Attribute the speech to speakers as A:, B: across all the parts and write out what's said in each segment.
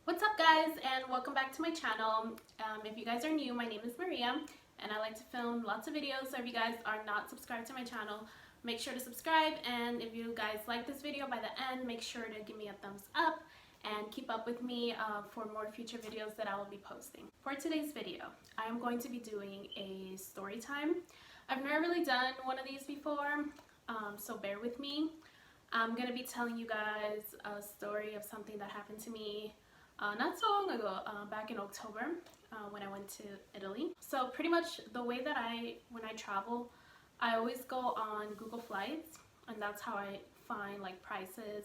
A: What's up guys, and welcome back to my channel. If you guys are new, my name is Maria and I like to film lots of videos, so if you guys are not subscribed to my channel, make sure to subscribe, and if you guys like this video by the end, make sure to give me a thumbs up and keep up with me for more future videos that I will be posting. For today's video, I am going to be doing a story time. I've never really done one of these before, so bear with me. I'm going to be telling you guys a story of something that happened to me not so long ago, back in October when I went to Italy. So pretty much the way that when I travel, I always go on Google Flights, and that's how I find like prices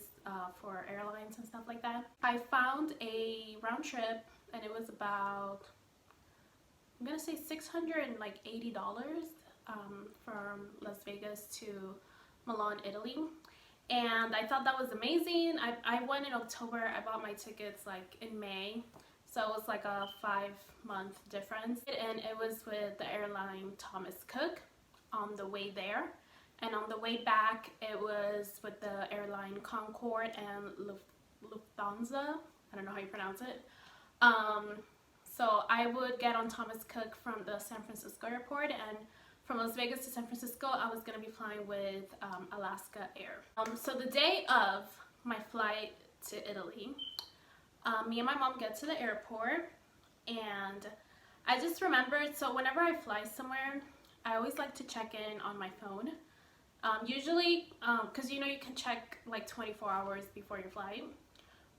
A: for airlines and stuff like that. I found a round trip and it was about, I'm gonna say $680 from Las Vegas to Milan, Italy. And I thought that was amazing. I went in October. I bought my tickets like in May, so it was like a 5-month difference, and it was with the airline Thomas Cook on the way there, and on the way back it was with the airline Concorde and Lufthansa. I don't know how you pronounce it. So I would get on Thomas Cook from the San Francisco airport, and from Las Vegas to San Francisco, I was going to be flying with Alaska Air. So the day of my flight to Italy, me and my mom get to the airport, and I just remembered, so whenever I fly somewhere, I always like to check in on my phone. Usually, because you know you can check like 24 hours before your flight,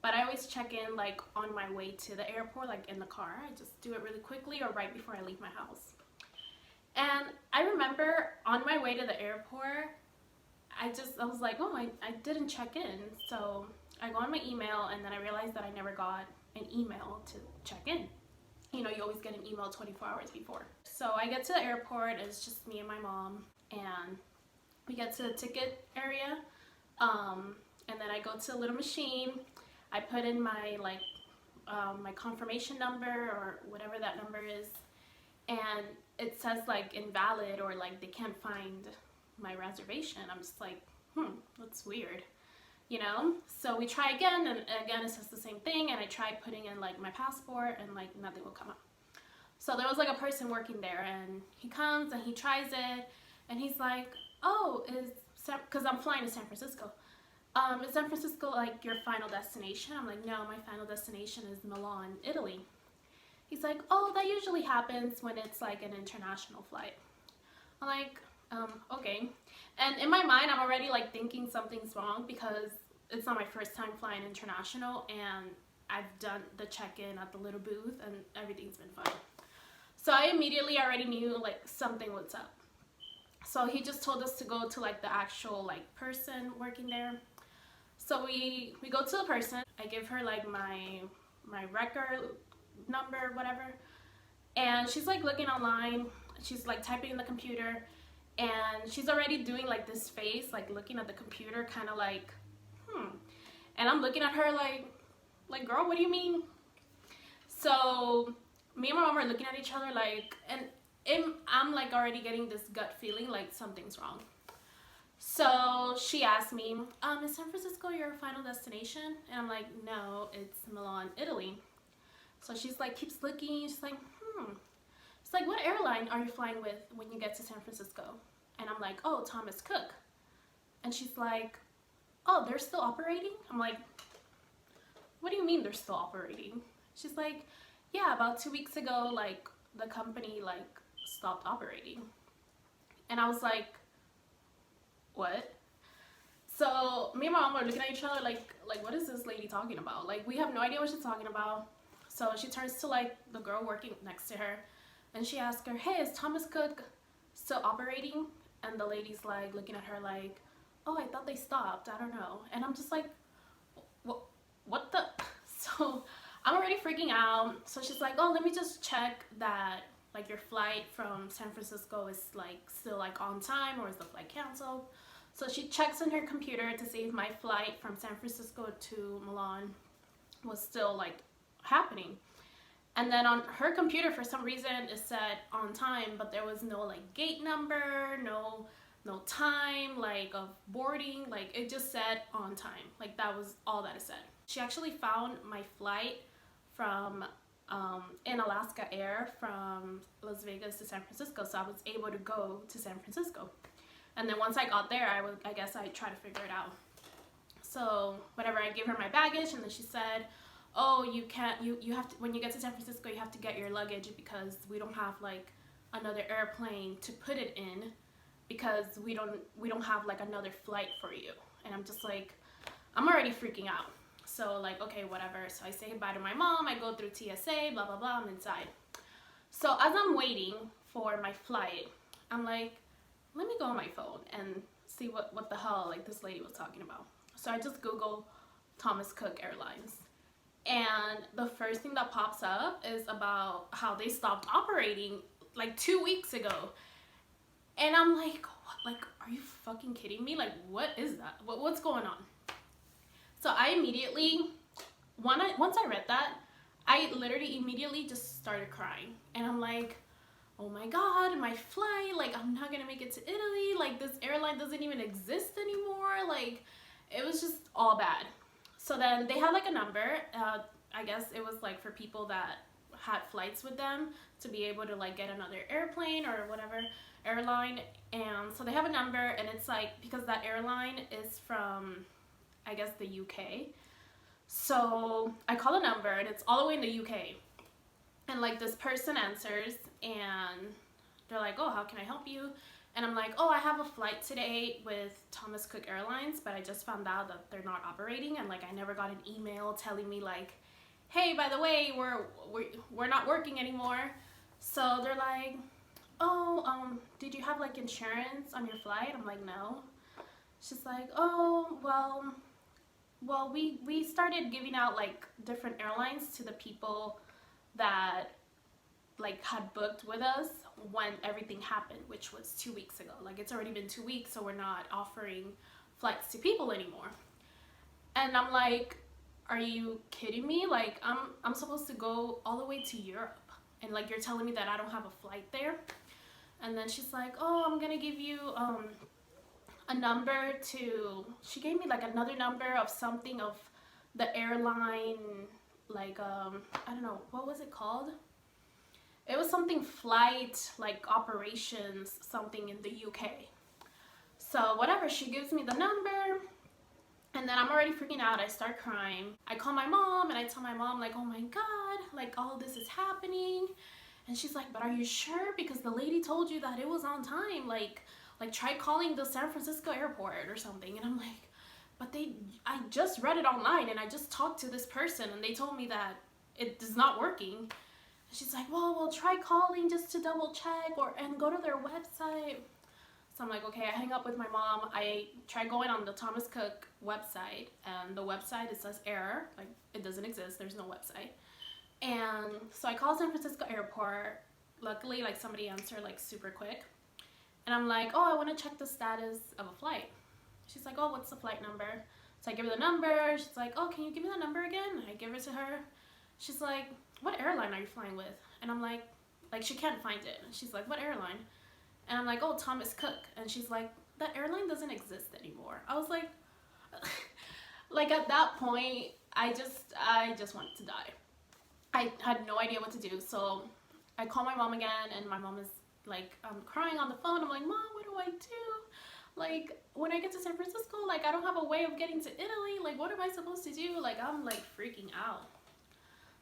A: but I always check in like on my way to the airport, like in the car. I just do it really quickly or right before I leave my house. And I remember on my way to the airport, I was like, oh, I didn't check in. So I go on my email, and then I realized that I never got an email to check in. You know, you always get an email 24 hours before. So I get to the airport, it's just me and my mom, and we get to the ticket area, and then I go to a little machine. I put in my my confirmation number or whatever that number is, and it says like invalid, or like they can't find my reservation. I'm just like, that's weird, you know? So we try again, and again it says the same thing, and I tried putting in like my passport, and like nothing will come up. So there was like a person working there, and he comes and he tries it, and he's like, oh, because I'm flying to San Francisco. Is San Francisco like your final destination? I'm like, no, my final destination is Milan, Italy. He's like, oh, that usually happens when it's like an international flight. I'm like, okay. And in my mind, I'm already like thinking something's wrong, because it's not my first time flying international, and I've done the check-in at the little booth and everything's been fine. So I immediately already knew like something was up. So he just told us to go to like the actual like person working there. So we go to the person. I give her like my record number, whatever, and she's like looking online, she's like typing in the computer, and she's already doing like this face, like looking at the computer, kind of like and I'm looking at her like girl, what do you mean? So me and my mom are looking at each other like, and I'm like already getting this gut feeling like something's wrong. So she asked me, is San Francisco your final destination? And I'm like, no, it's Milan, Italy. So she's like, keeps looking, she's like, It's like, what airline are you flying with when you get to San Francisco? And I'm like, oh, Thomas Cook. And she's like, oh, they're still operating? I'm like, what do you mean they're still operating? She's like, yeah, about 2 weeks ago, like, the company, like, stopped operating. And I was like, what? So me and my mom are looking at each other like what is this lady talking about? Like, we have no idea what she's talking about. So she turns to like the girl working next to her, and she asks her, hey, is Thomas Cook still operating? And the lady's like looking at her like, oh, I thought they stopped, I don't know. And I'm just like, what the? So I'm already freaking out. So she's like, oh, let me just check that like your flight from San Francisco is like still like on time, or is the flight canceled? So she checks on her computer to see if my flight from San Francisco to Milan was still like happening. And then on her computer, for some reason, it said on time, but there was no like gate number, no time like of boarding, like it just said on time. Like that was all that it said. She actually found my flight from in Alaska Air from Las Vegas to San Francisco, so I was able to go to San Francisco. And then once I got there, I guess I tried to figure it out. So whatever, I gave her my baggage, and then she said, oh, you can't, you have to, when you get to San Francisco, you have to get your luggage because we don't have like another airplane to put it in, because we don't have like another flight for you. And I'm just like, I'm already freaking out. So like, okay, whatever. So I say goodbye to my mom, I go through TSA, blah, blah, blah, I'm inside. So as I'm waiting for my flight, I'm like, let me go on my phone and see what the hell like this lady was talking about. So I just Google Thomas Cook Airlines. And the first thing that pops up is about how they stopped operating like 2 weeks ago. And I'm like, what? Like, are you fucking kidding me? Like, what is that? What's going on? So I immediately, once I read that, I literally immediately just started crying. And I'm like, oh my God, my flight, like I'm not gonna make it to Italy. Like this airline doesn't even exist anymore. Like it was just all bad. So then they had like a number, I guess it was like for people that had flights with them to be able to like get another airplane or whatever airline. And so they have a number, and it's like, because that airline is from, I guess, the UK. So I call the number, and it's all the way in the UK. And like this person answers, and they're like, oh, how can I help you? And I'm like, oh, I have a flight today with Thomas Cook Airlines, but I just found out that they're not operating, and like I never got an email telling me like, hey, by the way, we're not working anymore. So they're like, oh, did you have like insurance on your flight? I'm like, no. She's like, oh, well, we started giving out like different airlines to the people that like had booked with us when everything happened, which was 2 weeks ago. Like it's already been 2 weeks, so we're not offering flights to people anymore. And I'm like, are you kidding me? Like I'm supposed to go all the way to Europe, and like you're telling me that I don't have a flight there? And then she's like, oh, I'm gonna give you a number to, she gave me like another number of something of the airline, like I don't know, what was it called? It was something flight, like operations, something in the UK. So whatever, she gives me the number, and then I'm already freaking out. I start crying. I call my mom, and I tell my mom like, oh my God, like all this is happening. And she's like, but are you sure? Because the lady told you that it was on time. Like try calling the San Francisco airport or something. And I'm like, but I just read it online, and I just talked to this person, and they told me that it is not working. She's like, well, we'll try calling just to double check and go to their website. So I'm like, okay, I hang up with my mom. I try going on the Thomas Cook website, and the website, it says error, like it doesn't exist, there's no website. And so I call San Francisco airport. Luckily, like somebody answered like super quick. And I'm like, oh, I want to check the status of a flight. She's like, oh, what's the flight number? So I give her the number. She's like, oh, can you give me that number again? I give it to her. She's like, what airline are you flying with? And I'm like she can't find it. And she's like, what airline? And I'm like, oh, Thomas Cook. And she's like, that airline doesn't exist anymore. I was like, like at that point, I just wanted to die. I had no idea what to do. So I call my mom again, and my mom is like, I'm crying on the phone. I'm like, Mom, what do I do? Like, when I get to San Francisco, like, I don't have a way of getting to Italy. Like, what am I supposed to do? Like, I'm like freaking out.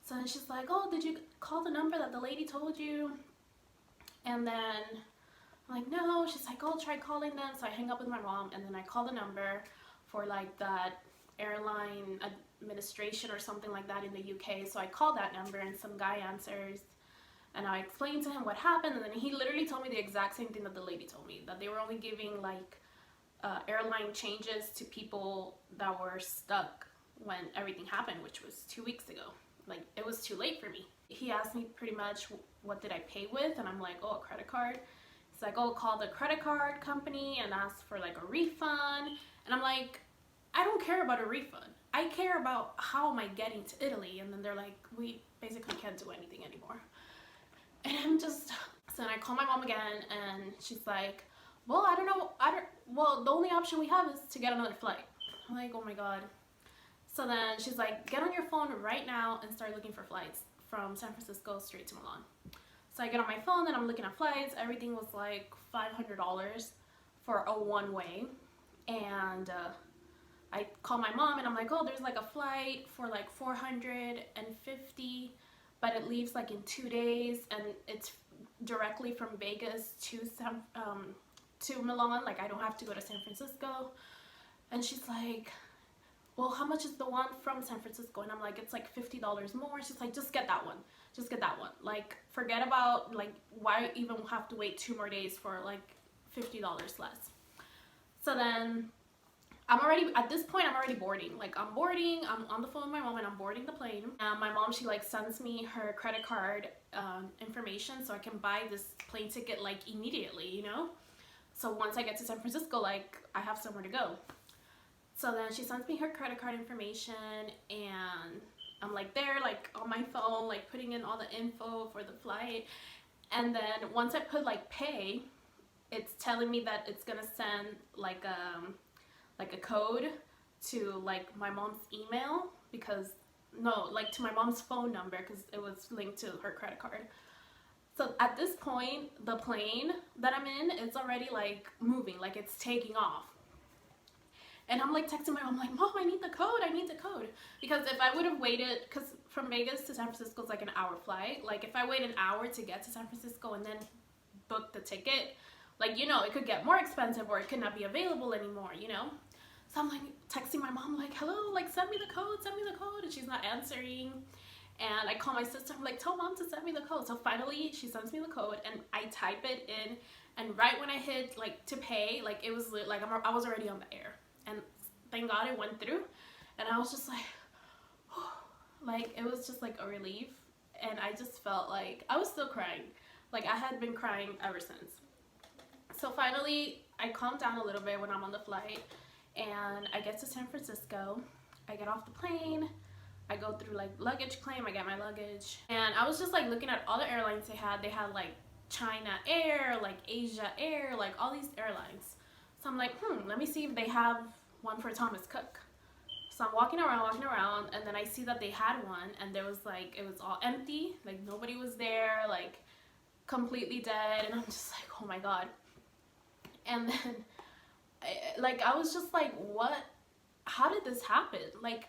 A: So then she's like, oh, did you call the number that the lady told you? And then I'm like, no. She's like, oh, try calling them. So I hang up with my mom, and then I call the number for like that airline administration or something like that in the UK. So I call that number, and some guy answers, and I explained to him what happened, and then he literally told me the exact same thing that the lady told me, that they were only giving like airline changes to people that were stuck when everything happened, which was 2 weeks ago. Like, it was too late for me. He asked me pretty much what did I pay with, and I'm like, oh, a credit card. He's like, oh, call the credit card company and ask for like a refund. And I'm like, I don't care about a refund. I care about how am I getting to Italy. And then they're like, we basically can't do anything anymore. And I'm just, so then I call my mom again, and she's like, well, I don't know, well, the only option we have is to get another flight. I'm like, oh my God. So then she's like, get on your phone right now and start looking for flights from San Francisco straight to Milan. So I get on my phone and I'm looking at flights. Everything was like $500 for a one-way. And I call my mom and I'm like, oh, there's like a flight for like $450, but it leaves like in 2 days, and it's directly from Vegas to Milan. Like, I don't have to go to San Francisco. And she's like, well, how much is the one from San Francisco? And I'm like, it's like $50 more. She's like, just get that one. Just get that one. Like, forget about, like, why even have to wait 2 more days for like $50 less. So then I'm already, at this point, I'm already boarding. Like, I'm boarding, I'm on the phone with my mom and I'm boarding the plane. My mom, she like sends me her credit card information so I can buy this plane ticket like immediately, you know? So once I get to San Francisco, like, I have somewhere to go. So then she sends me her credit card information and I'm like there, like on my phone, like putting in all the info for the flight. And then once I put like pay, it's telling me that it's gonna send like a code to like my mom's email, because no, like to my mom's phone number, because it was linked to her credit card. So at this point, the plane that I'm in, it's already like moving, like it's taking off. And I'm like texting my mom, like, Mom, I need the code, I need the code. Because if I would have waited, because from Vegas to San Francisco is like an hour flight. Like if I wait an hour to get to San Francisco and then book the ticket, like, you know, it could get more expensive or it could not be available anymore, you know? So I'm like texting my mom, like, hello, like send me the code, send me the code. And she's not answering. And I call my sister, I'm like, tell mom to send me the code. So finally she sends me the code and I type it in. And right when I hit like to pay, like it was like I was already on the air. And thank God it went through. And I was just like, like it was just like a relief. And I just felt like I was still crying. Like I had been crying ever since. So finally I calmed down a little bit when I'm on the flight and I get to San Francisco. I get off the plane. I go through like luggage claim. I get my luggage. And I was just like looking at all the airlines they had. They had like China Air, like Asia Air, like all these airlines. So I'm like, let me see if they have one for Thomas Cook. So I'm walking around, and then I see that they had one, and there was like, it was all empty, like nobody was there, like completely dead, and I'm just like, oh my God. And then, I was just like, what? How did this happen? Like,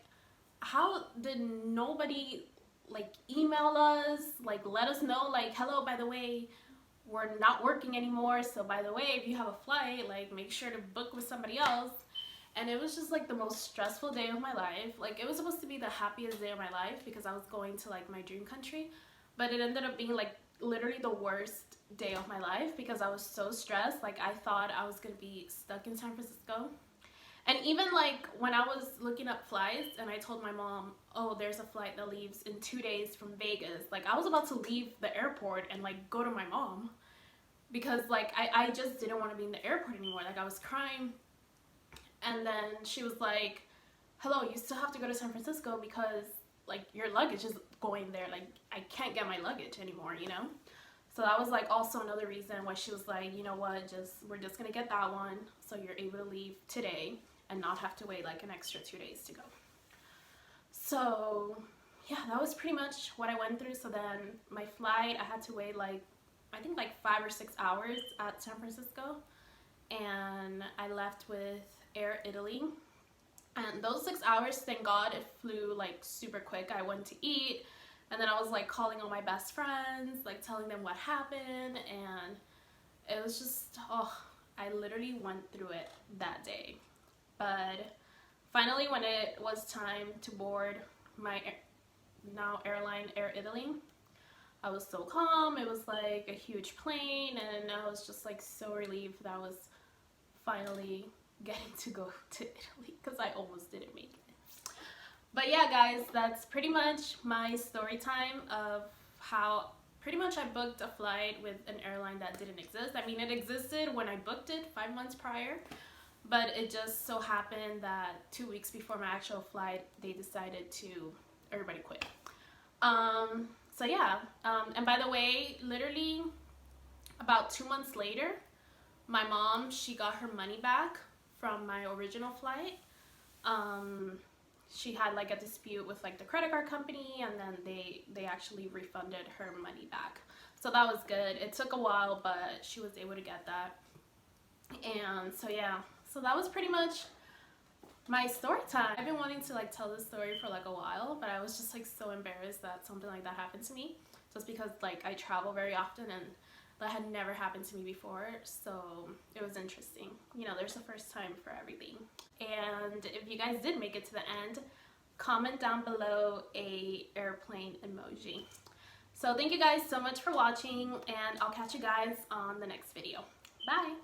A: how did nobody like email us, like let us know, like, hello, by the way, we're not working anymore, so by the way, if you have a flight, like make sure to book with somebody else. And it was just like the most stressful day of my life. Like it was supposed to be the happiest day of my life because I was going to like my dream country, but it ended up being like literally the worst day of my life because I was so stressed. Like I thought I was gonna be stuck in San Francisco. And even like when I was looking up flights and I told my mom, oh, there's a flight that leaves in 2 days from Vegas, like I was about to leave the airport and like go to my mom because like I just didn't want to be in the airport anymore. Like I was crying. And then she was like, hello, you still have to go to San Francisco because like your luggage is going there. Like I can't get my luggage anymore, you know? So that was like also another reason why she was like, you know what, we're just gonna get that one so you're able to leave today and not have to wait like an extra 2 days to go. So yeah, that was pretty much what I went through. So then my flight, I had to wait like, I think like 5 or 6 hours at San Francisco, and I left with Air Italy. And those 6 hours, thank God, it flew like super quick. I went to eat, and then I was like calling all my best friends, like telling them what happened, and it was just, oh, I literally went through it that day. But finally, when it was time to board my now airline, Air Italy, I was so calm. It was like a huge plane, and I was just like so relieved that I was finally getting to go to Italy because I almost didn't make it. But yeah, guys, that's pretty much my story time of how pretty much I booked a flight with an airline that didn't exist. I mean, it existed when I booked it 5 months prior, but it just so happened that 2 weeks before my actual flight, they decided to, everybody quit. So yeah, and by the way, literally about 2 months later, my mom, she got her money back from my original flight. she had like a dispute with like the credit card company, and then they actually refunded her money back. So that was good. It took a while, but she was able to get that. And so yeah, so that was pretty much my story time. I've been wanting to like tell this story for like a while, but I was just like so embarrassed that something like that happened to me, just because like I travel very often and that had never happened to me before. So it was interesting. You know, there's a first time for everything. And if you guys did make it to the end, comment down below a airplane emoji. So thank you guys so much for watching, and I'll catch you guys on the next video. Bye!